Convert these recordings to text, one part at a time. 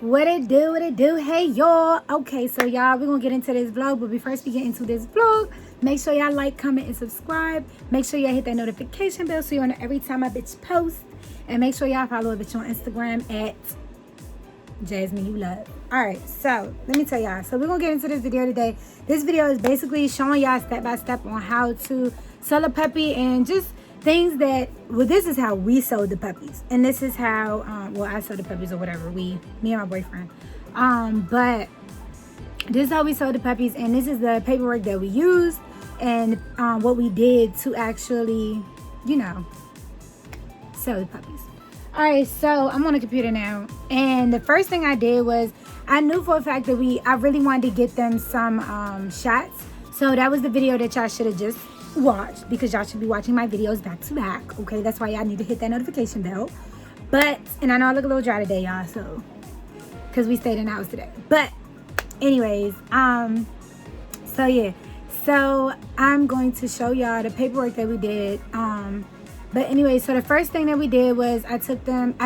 What it do? Hey, y'all. Okay, so y'all, we're going to get into this vlog. But before we get into this vlog, make sure y'all like, comment, and subscribe. Make sure y'all hit that notification bell so you know every time I bitch post. And make sure y'all follow a bitch on Instagram at Jasmine You Love. Alright, so let me tell y'all. So we're going to get into this video today. This video is basically showing y'all step by step on how to sell a puppy and just things that, well, this is how we sold the puppies, and this is how I sold the puppies, or whatever, me and my boyfriend, but this is how we sold the puppies, and this is the paperwork that we used, and what we did to actually, you know, sell the puppies. All right, so I'm on the computer now, and the first thing I did was I knew for a fact that I really wanted to get them some shots, so that was the video that y'all should have just watch, because y'all should be watching my videos back to back. Okay, that's why y'all need to hit that notification bell. But, and I know I look a little dry today, y'all, so because we stayed in the house today. But anyways, so yeah, so I'm going to show y'all the paperwork that we did. But anyway, so the first thing that we did was I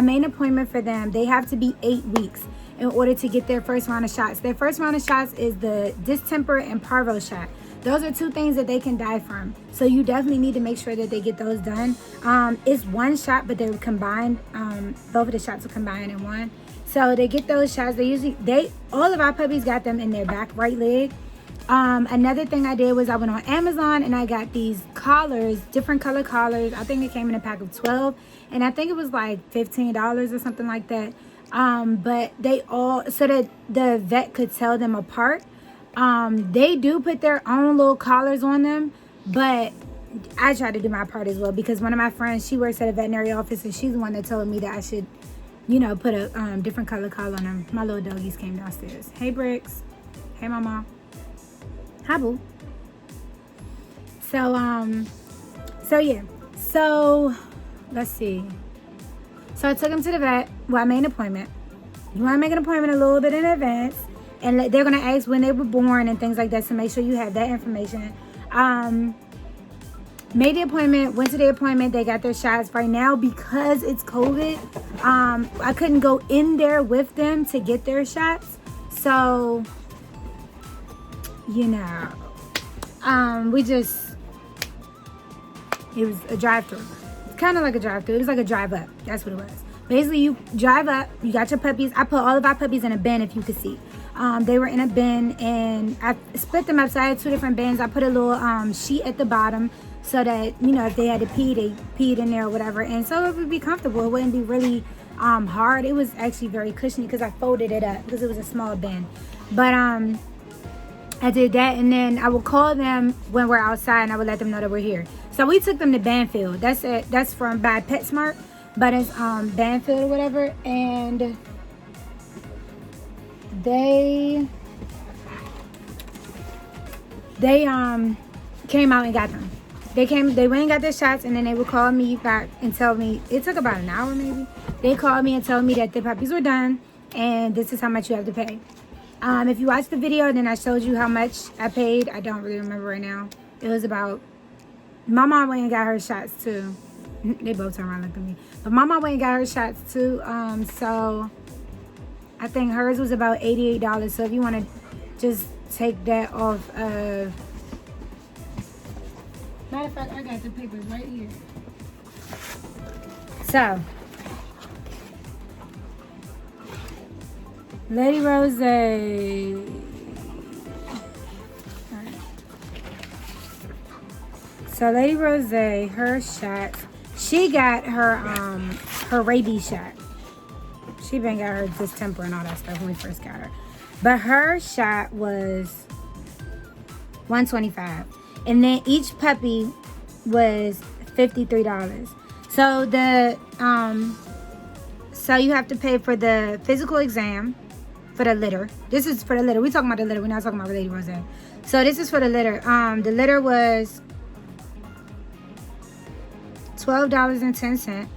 made an appointment for them. They have to be 8 weeks in order to get their first round of shots. Their first round of shots is the distemper and parvo shot. Those are two things that they can die from. So you definitely need to make sure that they get those done. It's one shot, but they're combined. Both of the shots are combined in one. So they get those shots. All of our puppies got them in their back right leg. Another thing I did was I went on Amazon and I got these collars, different color collars. I think it came in a pack of 12. And I think it was like $15 or something like that. But so that the vet could tell them apart. They do put their own little collars on them, but I try to do my part as well, because one of my friends, she works at a veterinary office, and she's the one that told me that I should, you know, put a different color collar on them. My little doggies came downstairs. Hey, Bricks. Hey, Mama. Hi, Boo. So yeah. So let's see. So I took them to the vet. Well, I made an appointment. You want to make an appointment a little bit in advance. And they're going to ask when they were born and things like that. So make sure you have that information. Made the appointment. Went to the appointment. They got their shots. Right now, because it's COVID, I couldn't go in there with them to get their shots. So, you know, it was a drive-thru. It's kind of like a drive-thru. It was like a drive-up. That's what it was. Basically, you drive up. You got your puppies. I put all of our puppies in a bin, if you could see. They were in a bin, and I split them up. So I had 2 different bins. I put a little sheet at the bottom so that, you know, if they had to pee, they peed in there or whatever. And so it would be comfortable. It wouldn't be really hard. It was actually very cushiony because I folded it up because it was a small bin. But I did that, and then I would call them when we're outside, and I would let them know that we're here. So we took them to Banfield. That's it. That's from by PetSmart, but it's Banfield or whatever, and they came out and got them. They went and got their shots, and then they would call me back and tell me, it took about an hour maybe. They called me and told me that the puppies were done, and this is how much you have to pay. If you watched the video, then I showed you how much I paid. I don't really remember right now. It was about, my mom went and got her shots too. They both turned around and looked at me. But my mom went and got her shots too. So I think hers was about $88. So if you want to just take that off of... Matter of fact, I got the papers right here. So, Lady Rose. Right. So Lady Rose, her shot, she got her rabies shot. She been got her distemper and all that stuff when we first got her. But her shot was $125. And then each puppy was $53. So so you have to pay for the physical exam, for the litter. This is for the litter. We're talking about the litter. We're not talking about Lady Rose. So this is for the litter. The litter was $12.10.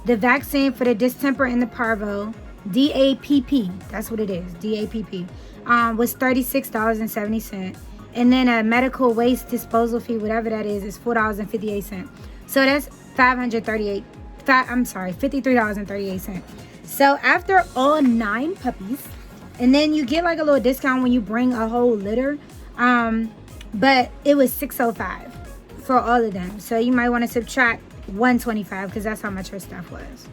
The vaccine for the distemper and the parvo, DAPP, that's what it is, DAPP, was $36.70. And then a medical waste disposal fee, whatever that is $4.58. So that's $53.38. So after all 9 puppies, and then you get like a little discount when you bring a whole litter, but it was $605 for all of them. So you might want to subtract $125 because that's how much her stuff was.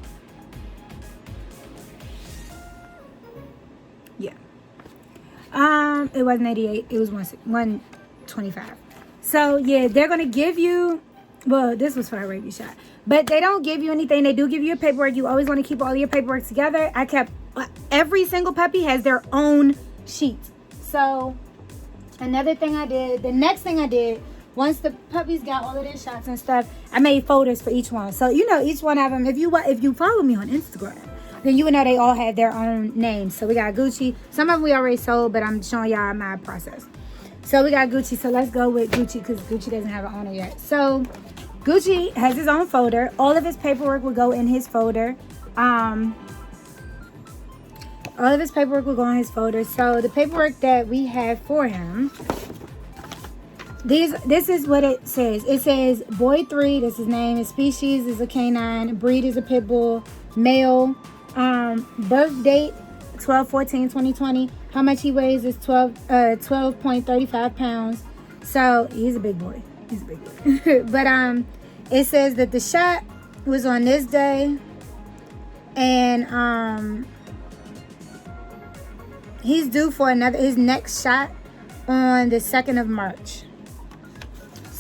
Yeah. It wasn't 88. It was 125. So yeah, they're gonna give you. Well, this was for a rabies shot, but they don't give you anything. They do give you a paperwork. You always want to keep all your paperwork together. I kept every single puppy has their own sheet. So another thing I did, the next thing I did, once the puppies got all of their shots and stuff, I made folders for each one. So you know each one of them. If you follow me on Instagram, then you would know they all had their own names. So we got Gucci. Some of them we already sold, but I'm showing y'all my process. So we got Gucci. So let's go with Gucci because Gucci doesn't have an owner yet. So Gucci has his own folder. All of his paperwork will go in his folder. All of his paperwork will go in his folder. So the paperwork that we have for him, this is what it says. It says boy 3, this is his name. His species is a canine. Breed is a pit bull. Male. Birth date 12/14/2020. How much he weighs is 12.35 pounds. So he's a big boy. He's a big boy. But it says that the shot was on this day, and he's due for his next shot on the 2nd of March.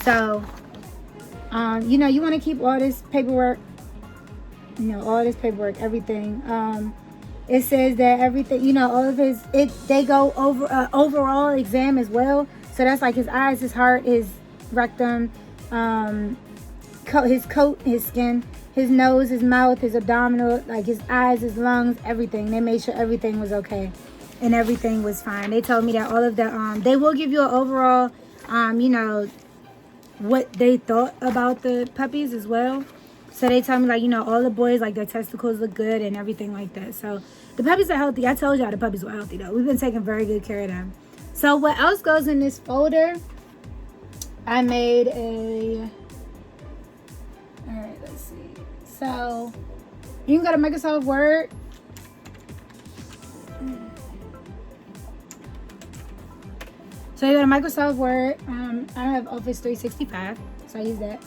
So you know, you want to keep all this paperwork, everything. It says that everything, you know, all of they go over overall exam as well. So that's like his eyes, his heart, his rectum, his coat, his skin, his nose, his mouth, his abdominal, like his eyes, his lungs, everything. They made sure everything was okay and everything was fine. They told me that all of the, they will give you an overall, you know, what they thought about the puppies as well. So they tell me, like, you know, all the boys, like, their testicles look good and everything like that. So the puppies are healthy. I told y'all the puppies were healthy, though. We've been taking very good care of them. So what else goes in this folder? I made a... All right, let's see. So you can go to Microsoft Word. So you go to Microsoft Word. I have Office 365, so I use that.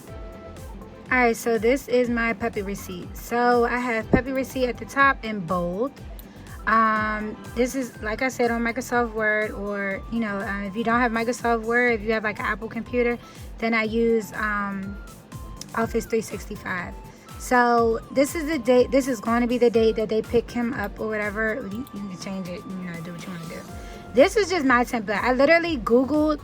Alright, so this is my puppy receipt. So I have puppy receipt at the top in bold. This is, like I said, on Microsoft Word, or, you know, if you don't have Microsoft Word, if you have like an Apple computer, then I use Office 365. So this is the date, this is going to be the date that they pick him up or whatever. You can change it, you know, do what you want to do. This is just my template. I literally Googled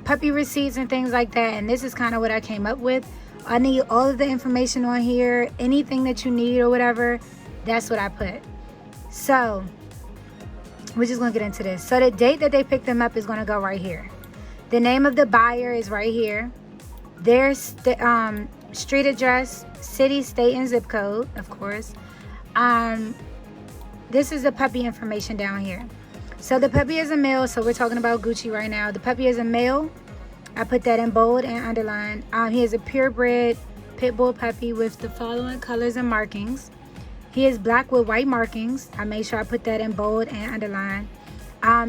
puppy receipts and things like that, and this is kind of what I came up with. I need all of the information on here, anything that you need or whatever, that's what I put. So we're just gonna get into this. So the date that they picked them up is gonna go right here. The name of the buyer is right here. Their street address, city, state, and zip code, of course. This is the puppy information down here. So the puppy is a male, so we're talking about Gucci right now. The puppy is a male. I put that in bold and underlined. He is a purebred pit bull puppy with the following colors and markings. He is black with white markings. I made sure I put that in bold and underlined.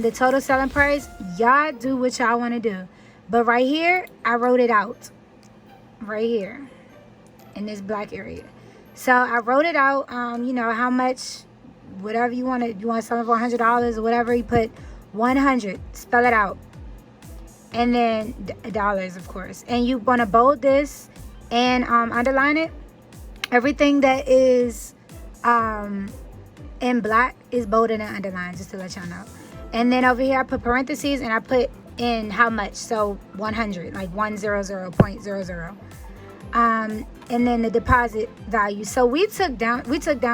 The total selling price, y'all do what y'all want to do. But right here, I wrote it out. Right here in this black area. So I wrote it out, you know, how much, whatever you want to, you want to sell it for $100 or whatever, you put 100, spell it out. And then dollars, of course. And you want to bold this and underline it. Everything that is in black is bolded and underlined, just to let y'all know. And then over here I put parentheses and I put in how much. So 100, like 100.00. And then the deposit value. So we took down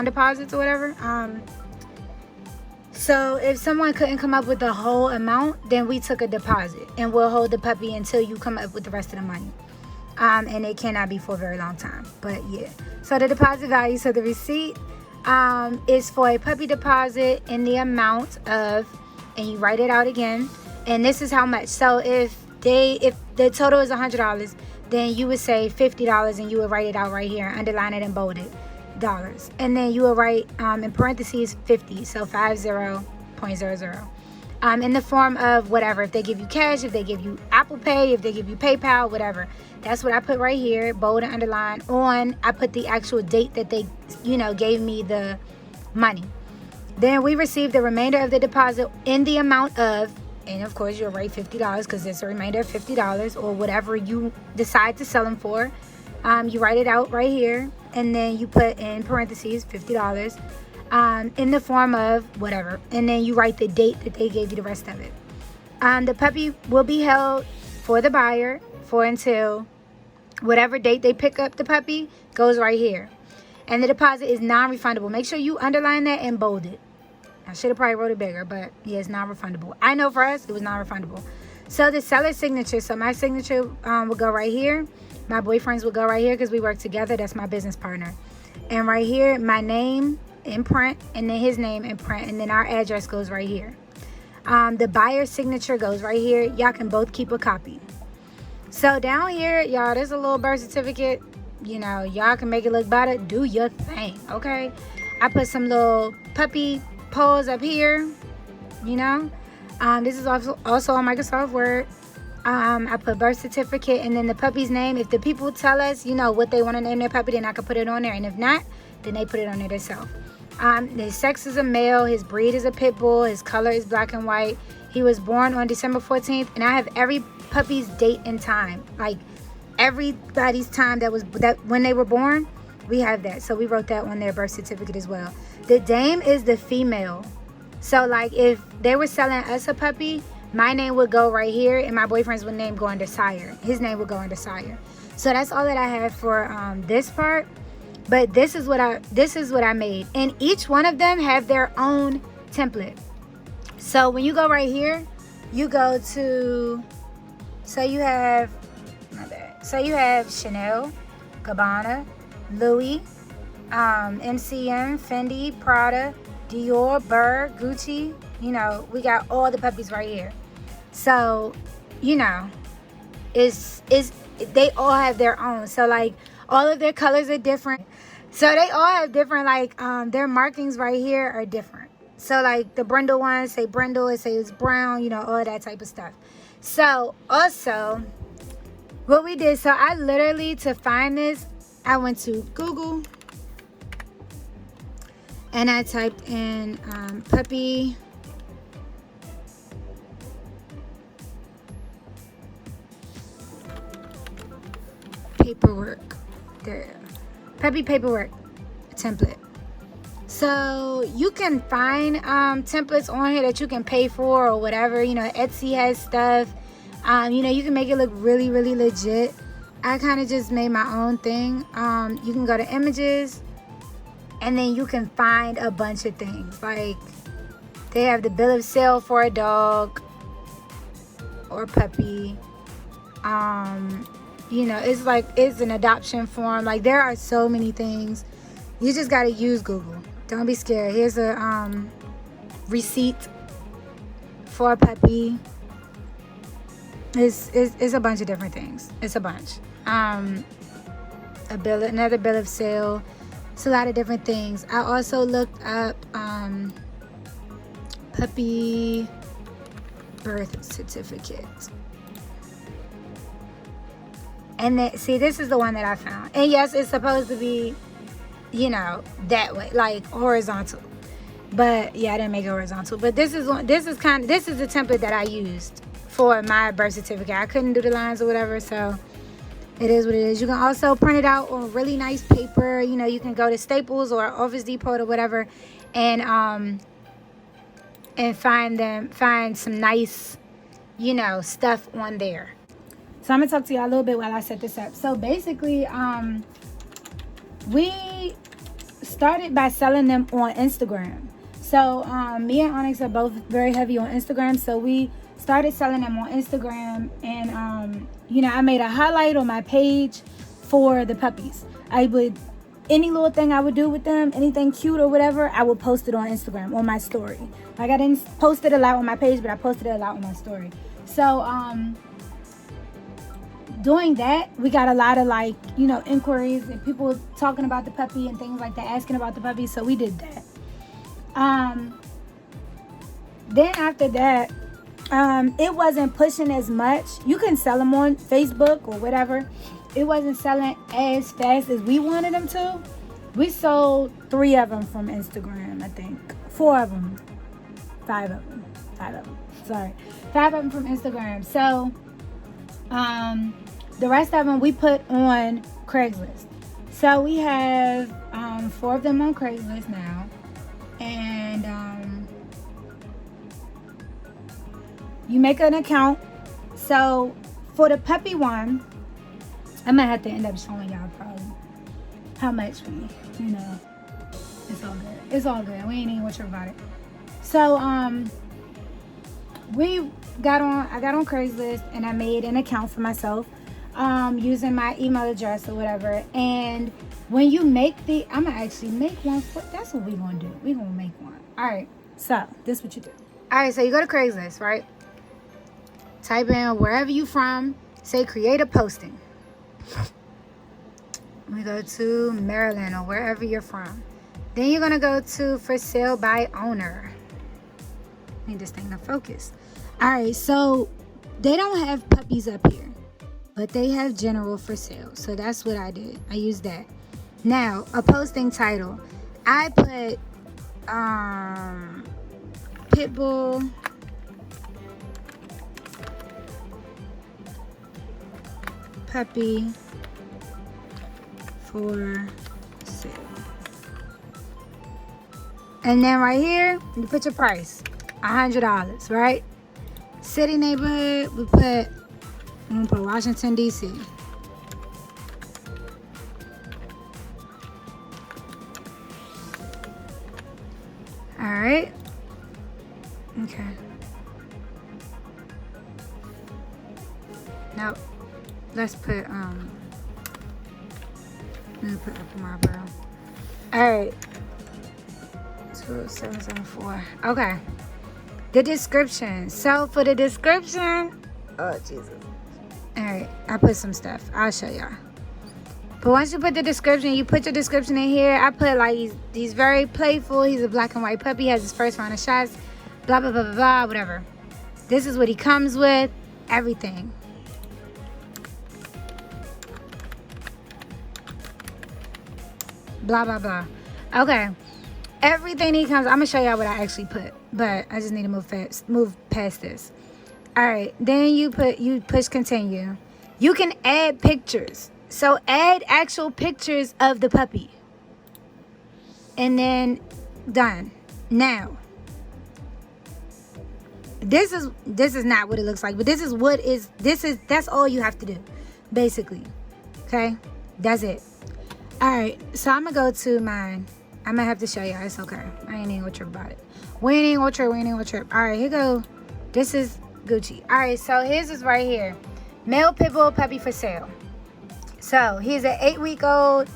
deposits or whatever. So if someone couldn't come up with the whole amount, then we took a deposit and we'll hold the puppy until you come up with the rest of the money. And it cannot be for a very long time, but yeah. So the deposit value, so the receipt is for a puppy deposit in the amount of, and you write it out again, and this is how much. So if the total is $100, then you would say $50 and you would write it out right here, underline it and bold it. $50. And then you will write in parentheses 50, so 50.00. In the form of whatever. If they give you cash, if they give you Apple Pay, if they give you PayPal, whatever. That's what I put right here, bold and underline. I put the actual date that they, gave me the money. Then we received the remainder of the deposit in the amount of, and of course you'll write $50 because it's a remainder of $50 or whatever you decide to sell them for. You write it out right here, and then you put in parentheses $50 in the form of whatever, and then you write the date that they gave you the rest of it. The puppy will be held for the buyer for until whatever date they pick up the puppy goes right here. And the deposit is non-refundable. Make sure you underline that and bold it. I should have probably wrote it bigger, but yeah, it's non-refundable. I know for us, it was non-refundable. So the seller's signature. So my signature will go right here. My boyfriend's will go right here because we work together. That's my business partner. And right here, my name in print, and then his name in print, and then our address goes right here. The buyer's signature goes right here. Y'all can both keep a copy. So down here, y'all, there's a little birth certificate. Y'all can make it look better. Do your thing, okay? I put some little puppy paws up here. This is also on Microsoft Word. I put birth certificate, and then the puppy's name. If the people tell us, what they want to name their puppy, then I can put it on there. And if not, then they put it on there themselves. His sex is a male. His breed is a pit bull. His color is black and white. He was born on December 14th, and I have every puppy's date and time. Like everybody's time that when they were born, we have that. So we wrote that on their birth certificate as well. The dame is the female. So like if they were selling us a puppy, my name would go right here, and my boyfriend's name go under sire. His name would go under sire. So that's all that I have for this part. But this is what I made, and each one of them have their own template. So when you go right here, you go to, so you have Chanel, Gabbana, Louis, MCM, Fendi, Prada, Dior, Burr, Gucci. We got all the puppies right here. So, they all have their own. So like all of their colors are different. So they all have different, like, their markings right here are different. So like the brindle ones say brindle, it says brown, all that type of stuff. So also what we did, so I literally, to find this, I went to Google and I typed in puppy paperwork. There, puppy paperwork template. So you can find templates on here that you can pay for or whatever. Etsy has stuff. You can make it look really, really legit. I kind of just made my own thing. You can go to images, and then you can find a bunch of things. Like they have the bill of sale for a dog or puppy. It's an adoption form. Like there are so many things. You just got to use Google. Don't be scared. Here's a receipt for a puppy. It's a bunch of different things. It's a bunch. Another bill of sale. It's a lot of different things. I also looked up puppy birth certificate. And then, see, this is the one that I found. And yes, it's supposed to be, that way, like horizontal. But yeah, I didn't make it horizontal. But this is the template that I used for my birth certificate. I couldn't do the lines or whatever, so it is what it is. You can also print it out on really nice paper. You can go to Staples or Office Depot or whatever, and find some nice, stuff on there. So I'm gonna talk to y'all a little bit while I set this up. So basically, we started by selling them on Instagram. So me and Onyx are both very heavy on Instagram. So we started selling them on Instagram, and I made a highlight on my page for the puppies. Any little thing I would do with them, anything cute or whatever, I would post it on Instagram on my story. Like I didn't post it a lot on my page, but I posted it a lot on my story. So doing that, we got a lot of like, inquiries and people talking about the puppy and things like that, asking about the puppy. So we did that. Then after that, it wasn't pushing as much. You can sell them on Facebook or whatever. It wasn't selling as fast as we wanted them to. We sold 3 of them from Instagram, I think. 4 of them. 5 of them. 5 of them. Sorry. 5 of them from Instagram. So, the rest of them we put on Craigslist. So we have 4 of them on Craigslist now. And you make an account. So for the puppy one, I might have to end up showing y'all probably how much we, it's all good. It's all good. We ain't even worried about it. So I got on Craigslist and I made an account for myself using my email address or whatever. And when you make I'm gonna actually make one. That's what we gonna do. We gonna make one. All right. So this is what you do. All right. So you go to Craigslist, right? Type in wherever you from. Say create a posting. We go to Maryland or wherever you're from. Then you're gonna go to for sale by owner. Need this thing to focus. All right. So they don't have puppies up here, but they have general for sale. So that's what I did. I used that. Now, a posting title. I put Pitbull puppy for sale. And then right here, you put your price. $100, right? City neighborhood, I'm gonna put Washington, D.C. All right. Okay. Now, let's put, let me put Upper Marlboro. All right. 2774. Okay. The description. So for the description, oh Jesus. All right, I put some stuff. I'll show y'all. But once you put the description, you put your description in here. I put like he's very playful. He's a black and white puppy. Has his first round of shots. Blah blah blah blah blah. Whatever. This is what he comes with. Everything. Blah blah blah. Okay. Everything he comes. I'm gonna show y'all what I actually put, but I just need to move past this. All right. Then you push continue. You can add pictures. So add actual pictures of the puppy. And then done. Now, this is not what it looks like, but that's all you have to do, basically. Okay? That's it. All right. So I'm going to go to mine. I'm going to have to show y'all. It's okay. I ain't even going to trip about it. We ain't going to trip. All right. Here go. This is Gucci. All right. So his is right here. Male Pitbull puppy for sale. So he's an 8-week-old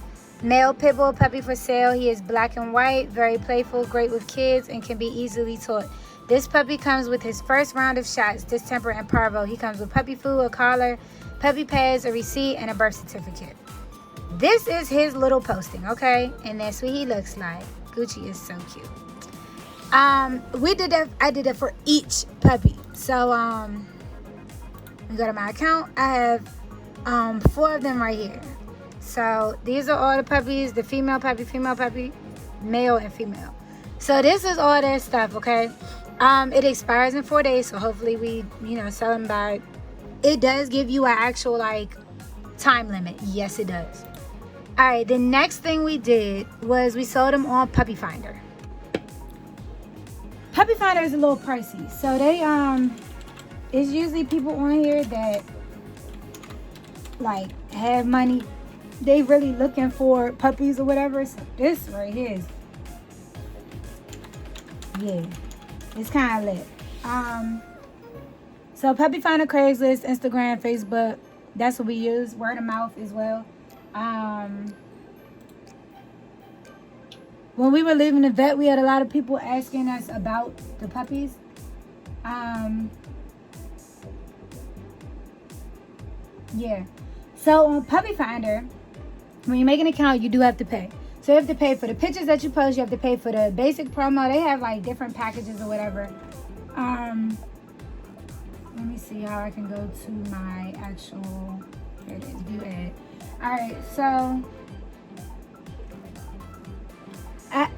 male Pitbull puppy for sale. He is black and white, very playful, great with kids, and can be easily taught. This puppy comes with his first round of shots, distemper, and parvo. He comes with puppy food, a collar, puppy pads, a receipt, and a birth certificate. This is his little posting, okay? And that's what he looks like. Gucci is so cute. We did that. I did that for each puppy. So we go to my account. I have 4 of them right here. So these are all the puppies, the female puppy, male and female. So this is all their stuff, okay? It expires in 4 days, so hopefully we, sell them by. It does give you an actual time limit. Yes, it does. All right, the next thing we did was we sold them on Puppy Finder. Puppy Finder is a little pricey, so they it's usually people on here that have money. They really looking for puppies or whatever. So this right here is, yeah, it's kind of lit. So Puppy Finder, Craigslist, Instagram, Facebook, that's what we use. Word of mouth as well. When we were leaving the vet, we had a lot of people asking us about the puppies. Yeah. So on Puppy Finder, when you make an account, you do have to pay. So you have to pay for the pictures that you post. You have to pay for the basic promo. They have like different packages or whatever. Let me see how I can go to my actual, here it is, view ad. Alright, so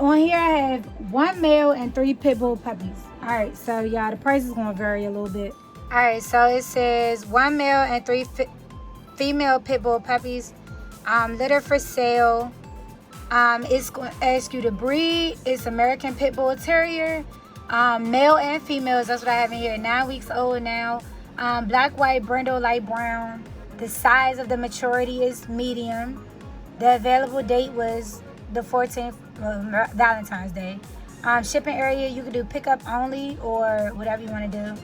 on here I have 1 male and 3 pit bull puppies. Alright, so y'all, the price is going to vary a little bit. Alright, so it says 1 male and 3 female pit bull puppies. Litter for sale. It's going to ask you the breed. It's American Pit Bull Terrier. Male and females, that's what I have in here. 9 weeks old now. Black, white, brindle, light brown. The size of the maturity is medium. The available date was the 14th, Valentine's Day. Shipping area, you can do pickup only or whatever you want to do.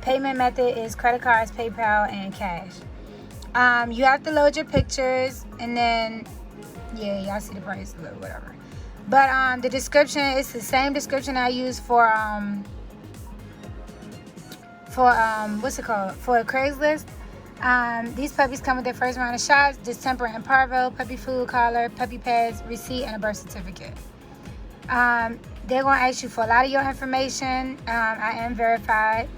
Payment method is credit cards, PayPal, and cash. You have to load your pictures, and then, yeah, y'all see the price, whatever. But the description is the same description I use for what's it called? For Craigslist. These puppies come with their first round of shots, distemper and parvo, puppy food, collar, puppy pads, receipt, and a birth certificate. They're going to ask you for a lot of your information. I am verified.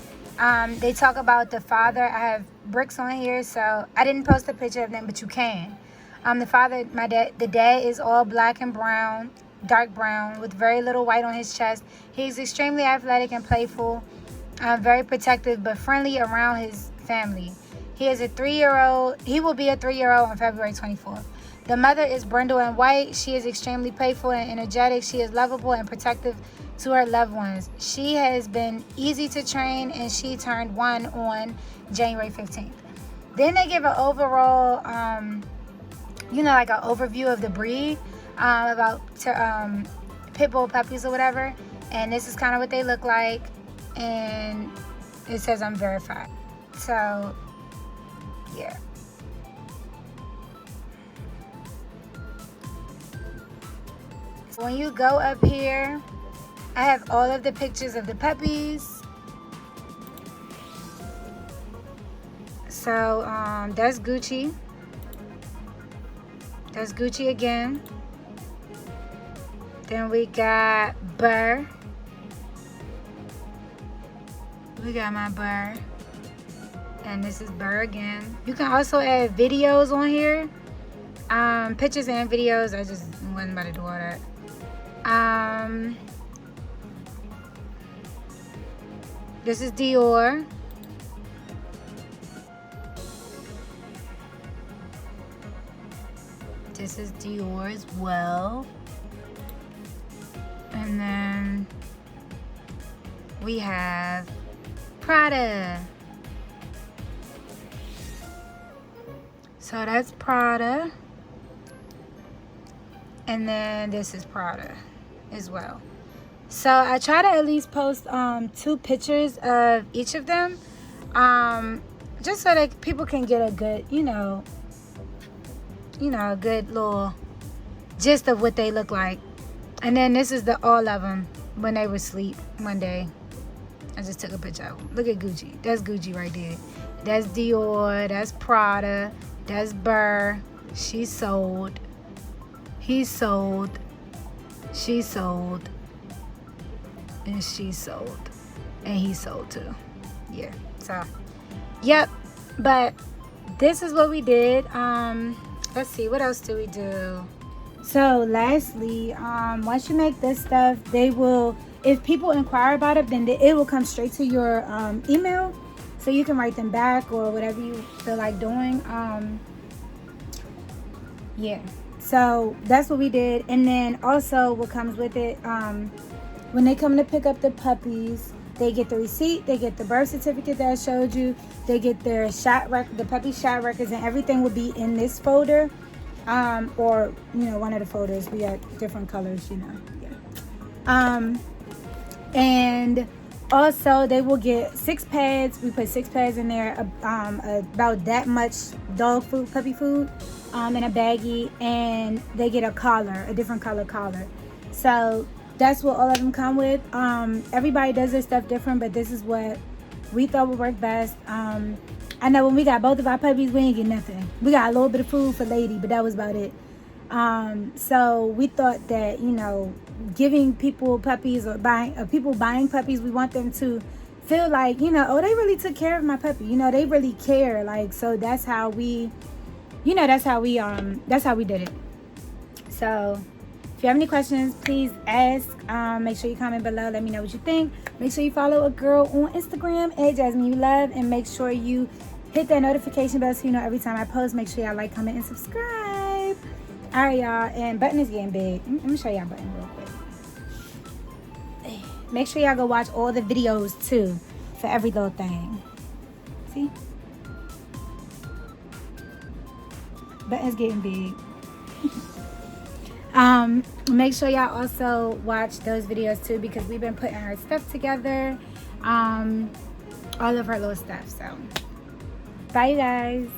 They talk about the father. I have bricks on here, so I didn't post a picture of them, but you can. The father, the dad is all black and brown, dark brown, with very little white on his chest. He's extremely athletic and playful, very protective, but friendly around his family. He is a 3-year-old. He will be a 3-year-old on February 24th. The mother is brindle and white. She is extremely playful and energetic. She is lovable and protective to her loved ones. She has been easy to train, and she turned 1 on January 15th. Then they give an overall, like an overview of the breed, about pit bull puppies or whatever. And this is kind of what they look like. And it says I'm verified. So, yeah. When you go up here, I have all of the pictures of the puppies. So, that's Gucci. That's Gucci again. Then we got Burr. We got my Burr. And this is Burr again. You can also add videos on here. Pictures and videos. I just wasn't about to do all that. This is Dior. This is Dior as well. And then we have Prada. So that's Prada. And then this is Prada as well. So I try to at least post 2 pictures of each of them, just so that people can get a good, a good little gist of what they look like. And then this is all of them when they were asleep one day. I just took a picture of them. Look at Gucci. That's Gucci right there. That's Dior. That's Prada. That's Burr. She sold. He sold. She sold. And she sold. And he sold too. Yeah. So, yep. But this is what we did. Let's see. What else do we do? So, lastly, once you make this stuff, they will, if people inquire about it, then it will come straight to your email. So you can write them back or whatever you feel like doing. Yeah. So that's what we did. And then also what comes with it, when they come to pick up the puppies, they get the receipt, they get the birth certificate that I showed you, they get their the puppy shot records, and everything will be in this folder, or one of the folders. We got different colors, yeah. And also they will get 6 pads. We put 6 pads in there, about that much dog food, puppy food, in a baggie, and they get a collar, a different color collar. So that's what all of them come with. Everybody does their stuff different, but this is what we thought would work best. I know when we got both of our puppies, we ain't get nothing. We got a little bit of food for Lady, but that was about it. So we thought that, you know, giving people puppies or people buying puppies, we want them to feel like, you know, oh, they really took care of my puppy. You know, they really care. Like, so that's how we, you know, that's how we did it. So if you have any questions, please ask. Make sure you comment below. Let me know what you think. Make sure you follow a girl on Instagram at Jasmine You Love, and make sure you hit that notification bell so you know every time I post. Make sure y'all like, comment, and subscribe. All right, y'all. And Button is getting big. Let me show y'all Button real quick. Make sure y'all go watch all the videos too for every little thing. See? Button's getting big. Make sure y'all also watch those videos too, because we've been putting her stuff together. All of her little stuff. So bye, you guys.